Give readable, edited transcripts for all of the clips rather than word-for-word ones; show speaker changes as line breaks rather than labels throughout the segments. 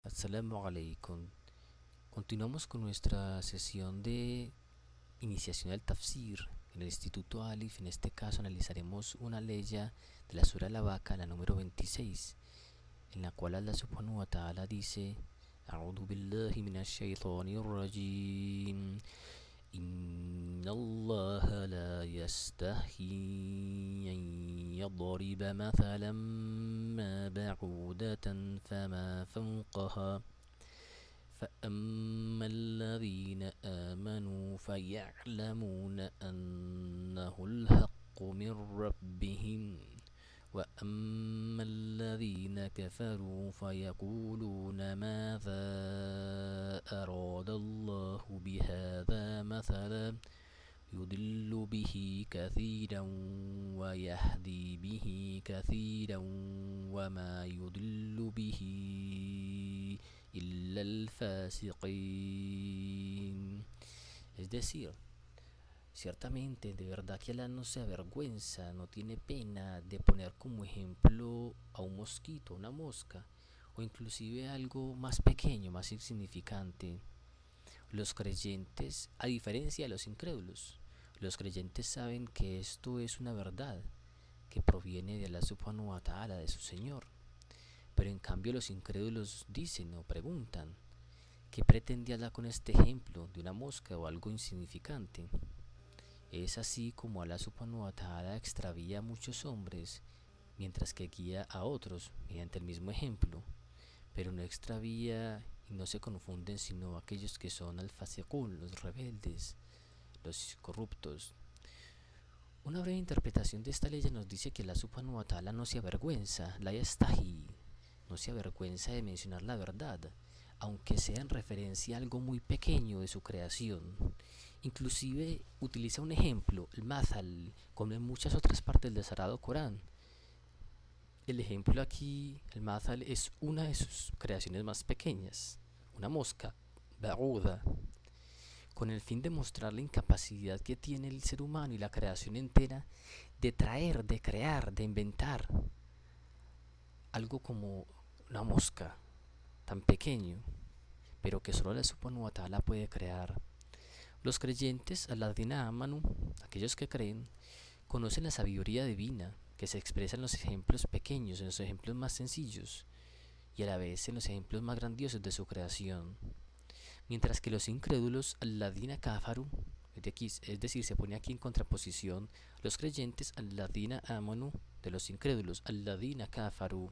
Assalamu alaikum. Continuamos con nuestra sesión de iniciación al tafsir en el Instituto Alif. En este caso analizaremos una leya de la Sura Al-Baqara, la número 26, en la cual Allah subhanahu wa ta'ala dice: A'udhu billahi minash shaitanir rajim. إن الله لا يستحي أن يضرب مثلا ما بعودة فما فوقها فأما الذين آمنوا فيعلمون أنه الحق من ربهم وأما الذين كفروا فيقولون ماذا أراد الله بهذا مثلا يضل به كثيرا ويهدي به كثيرا وما يضل به إلا الفاسقين. Es decir, ciertamente, de verdad que Allah no se avergüenza, no tiene pena de poner como ejemplo a un mosquito, una mosca, o inclusive algo más pequeño, más insignificante. Los creyentes, a diferencia de los incrédulos, los creyentes saben que esto es una verdad que proviene de Allah subhanahu wa ta'ala, de su Señor. Pero en cambio los incrédulos dicen o preguntan: ¿qué pretende Allah con este ejemplo de una mosca o algo insignificante? Es así como Allah subhanahu wa ta'ala extravía a muchos hombres, mientras que guía a otros mediante el mismo ejemplo, pero no extravía y no se confunden sino aquellos que son al-fasiqun, los rebeldes, los corruptos. Una breve interpretación de esta ley nos dice que Allah subhanahu wa ta'ala no se avergüenza, la yastahi, no se avergüenza de mencionar la verdad, aunque sea en referencia a algo muy pequeño de su creación. Inclusive utiliza un ejemplo, el mazal, como en muchas otras partes del Sagrado Corán. El ejemplo aquí, el mazal, es una de sus creaciones más pequeñas, una mosca, ba'uda, con el fin de mostrar la incapacidad que tiene el ser humano y la creación entera de traer, de crear, de inventar algo como una mosca tan pequeño, pero que solo la subhanahu wa ta'ala puede crear. Los creyentes, alladina amanu, aquellos que creen, conocen la sabiduría divina que se expresa en los ejemplos pequeños, en los ejemplos más sencillos y a la vez en los ejemplos más grandiosos de su creación. Mientras que los incrédulos, alladina kafaru, es decir, se pone aquí en contraposición los creyentes, alladina amanu, de los incrédulos, alladina kafaru.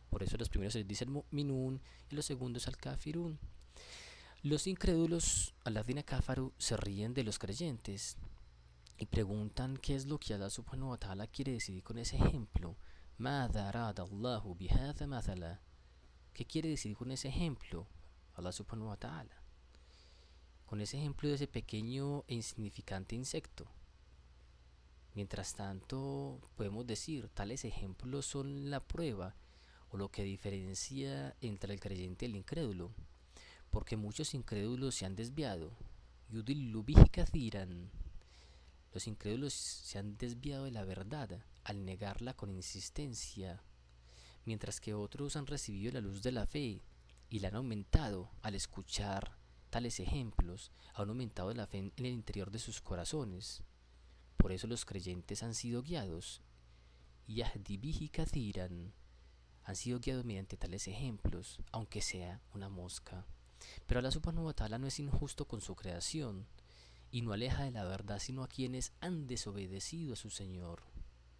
Por eso los primeros se les dice el mu'minun y los segundos al kafirun. Los incrédulos, alladina kafaru, se ríen de los creyentes y preguntan qué es lo que Allah subhanahu wa ta'ala quiere decir con ese ejemplo. Mada arada Allahu bihadha mathala. ¿Qué quiere decir con ese ejemplo Allah subhanahu wa ta'ala? Con ese ejemplo de ese pequeño e insignificante insecto. Mientras tanto, podemos decir, tales ejemplos son la prueba o lo que diferencia entre el creyente y el incrédulo, porque muchos incrédulos se han desviado. Yudillu bihi kathiran. Los incrédulos se han desviado de la verdad al negarla con insistencia, mientras que otros han recibido la luz de la fe y la han aumentado al escuchar tales ejemplos, han aumentado la fe en el interior de sus corazones. Por eso los creyentes han sido guiados, yahdi bihi kathiran, han sido guiados mediante tales ejemplos, aunque sea una mosca. Pero Allah subhanahu wa ta'ala no es injusto con su creación y no aleja de la verdad sino a quienes han desobedecido a su Señor,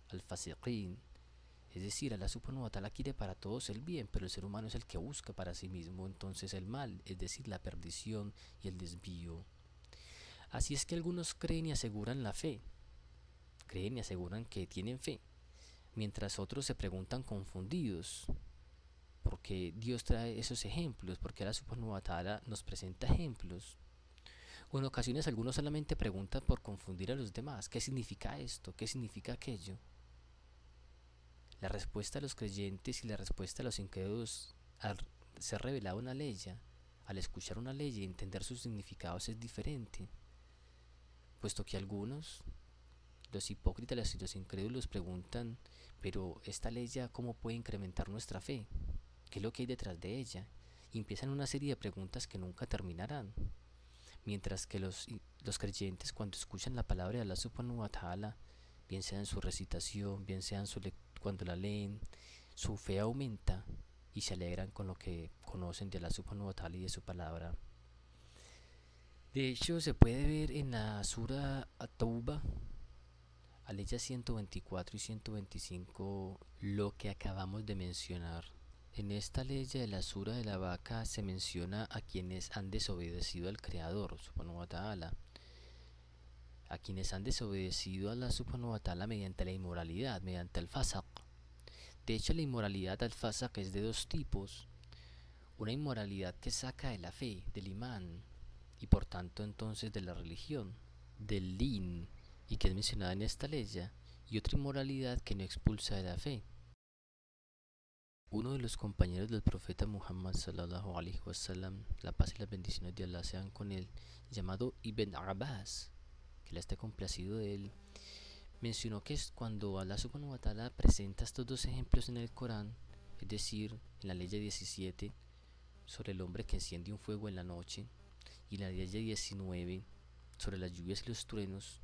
al fasiqin. Es decir, Allah subhanahu wa ta'ala quiere para todos el bien, pero el ser humano es el que busca para sí mismo entonces el mal, es decir, la perdición y el desvío. Así es que algunos creen y aseguran la fe, creen y aseguran que tienen fe, mientras otros se preguntan confundidos, porque Dios trae esos ejemplos, porque Allah subhanahu wa ta'ala nos presenta ejemplos. O en ocasiones algunos solamente preguntan por confundir a los demás, ¿qué significa esto? ¿Qué significa aquello? La respuesta a los creyentes y la respuesta a los incrédulos al ser revelada una ley, al escuchar una ley y entender sus significados es diferente, puesto que algunos, los hipócritas y los incrédulos preguntan, pero esta ley ya cómo puede incrementar nuestra fe, qué es lo que hay detrás de ella, y empiezan una serie de preguntas que nunca terminarán. Mientras que los creyentes, cuando escuchan la palabra de Allah subhanahu wa ta'ala, bien sea en su recitación, bien sea en cuando la leen, su fe aumenta y se alegran con lo que conocen de Allah subhanahu wa ta'ala y de su palabra. De hecho, se puede ver en la Sura At-Tawbah, aleya 124 y 125, lo que acabamos de mencionar. En esta ley de la Sura de la Vaca se menciona a quienes han desobedecido al Creador, subhanahu wa ta'ala, a quienes han desobedecido a Allah subhanahu wa ta'ala mediante la inmoralidad, mediante el fasaq. De hecho, la inmoralidad al fasaq es de dos tipos: una inmoralidad que saca de la fe, del imán, y por tanto entonces de la religión, del din, y que es mencionada en esta ley, y otra inmoralidad que no expulsa de la fe. Uno de los compañeros del profeta Muhammad sallallahu alaihi wasallam, la paz y las bendiciones de Allah sean con él, llamado Ibn Abbas, que le esté complacido de él, mencionó que es cuando Allah subhanahu wa ta'ala presenta estos dos ejemplos en el Corán, es decir, en la ley 17 sobre el hombre que enciende un fuego en la noche y la ley 19 sobre las lluvias y los truenos,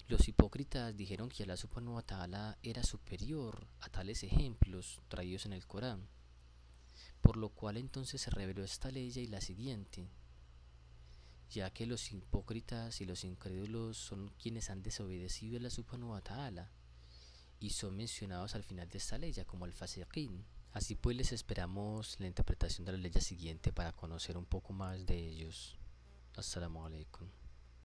los hipócritas dijeron que Allah subhanahu wa ta'ala era superior a tales ejemplos traídos en el Corán, por lo cual entonces se reveló esta ley y la siguiente, ya que los hipócritas y los incrédulos son quienes han desobedecido a Allah subhanahu wa ta'ala y son mencionados al final de esta ley como el fasiqín. Así pues, les esperamos la interpretación de la ley siguiente para conocer un poco más de ellos. Assalamu alaikum.